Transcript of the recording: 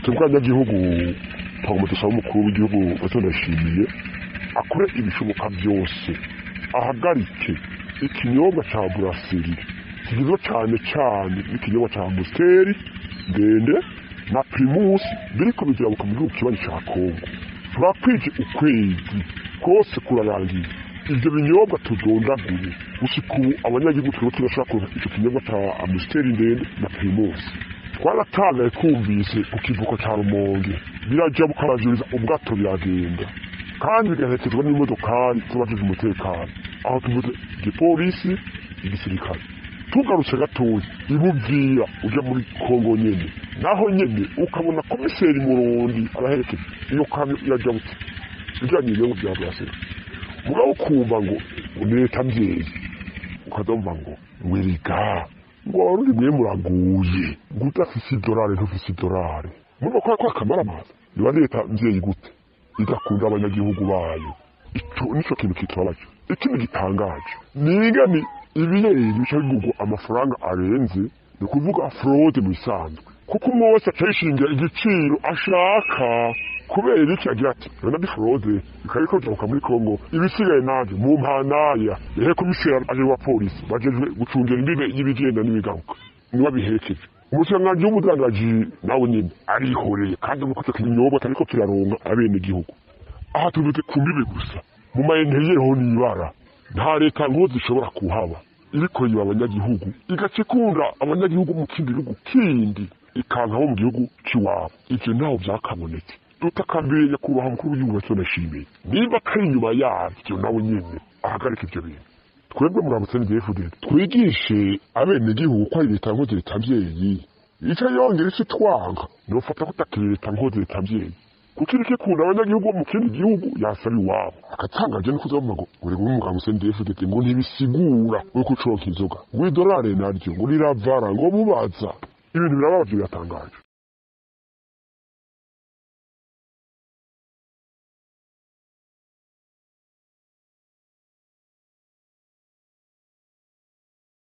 twebwe abanyagihugu twagomba dusaba umukuru w'igihugu ndashimiye akore ibishoboka byose ahagarike ikinyobwa cya buraseri kigizwe cyane cyane n'ikinyobwa cya amusiteri ndende na primus biriko bigirabuka mu gihugu kibanyi cya Congo. Turakwije ukwezi kose kurarangiye ibyo binyobwa tudondaguye gushika ubu abanyagihugu turiko turashaka kuronka icyo kinyobwa cya amusiteri ndende na primus. Twaratangaye kumvise ku kivuko cya Rumonge birajabuka barajuriza ubwato biragenda kandi bigaherekezwa n'imodokari z'abajejwe umutekano aho tuvuze igipolisi igisirikare. Tugarutse gatoya ibuvira uja muri Congo nyene naho nyene ukabona komiseri Murundi araherekeje iyo kamyo irajabutse ijanye n'ibintu bya Brasera mugabo ukumva ngo leta mvyeyi ukazumva ngo weriga ngo Abarundi mwe muraguye gudafise idolari ntufise idolari murimo kwa akamara amazi niba leta mvyeyi gute idakunda abanyagihugu bayo. Ico nico kintu kitwabaje ikindi gitangaje ningani ibiyeri bica bigurwa amafaranga arenze ni kuvuga fraude mu isanzwe kuko umwe wese acayishingira igiciro ashaka kubera iki agira ati rona di fraude ikariko jabuka muri Congo ibisigaye naje mu mpanaya yehe komisera aje wa polisi bajejwe gucungera imbibe y'ibigenda n'ibigaruka niwe biherekeje umusanganje w'umudandaji nawe nyine arihoreye kandi mukoze kinyobwa tariko kiraronga abene gihugu aha tuvuze kumbibe gusa mu mayenteyeho nibara nta leta ngo zishobora kuhaba iriko yiba abanyagihugu igacikunda abanyagihugu mu kindi gihugu kindi ikankaho mu gihugu ciwabo ivyo ntaho vyakabonetse dutakambiriye nyakubahwa mukuru w'igihugu ndashimiye niba kari inyuma yavyo nawe nyene ahagarika ivyo bintu. Twebwe muramutse n'DFDD twigishe abenegihugu ko ari leta nkoze leta mvyeyi ico yongera ico twanga nofata kutakira leta nkoze leta mvyeyi kuko irike kunda abanyagihugu mu kindi gihugu yasaba iwabo akatangaje no kuzavuga ngo urego n'umugambi ndFDD ngo ntibisigura uko uconka inzoga ngo idolari naryo ngo riravara ngo mubaza ibintu birababaje biratangaje.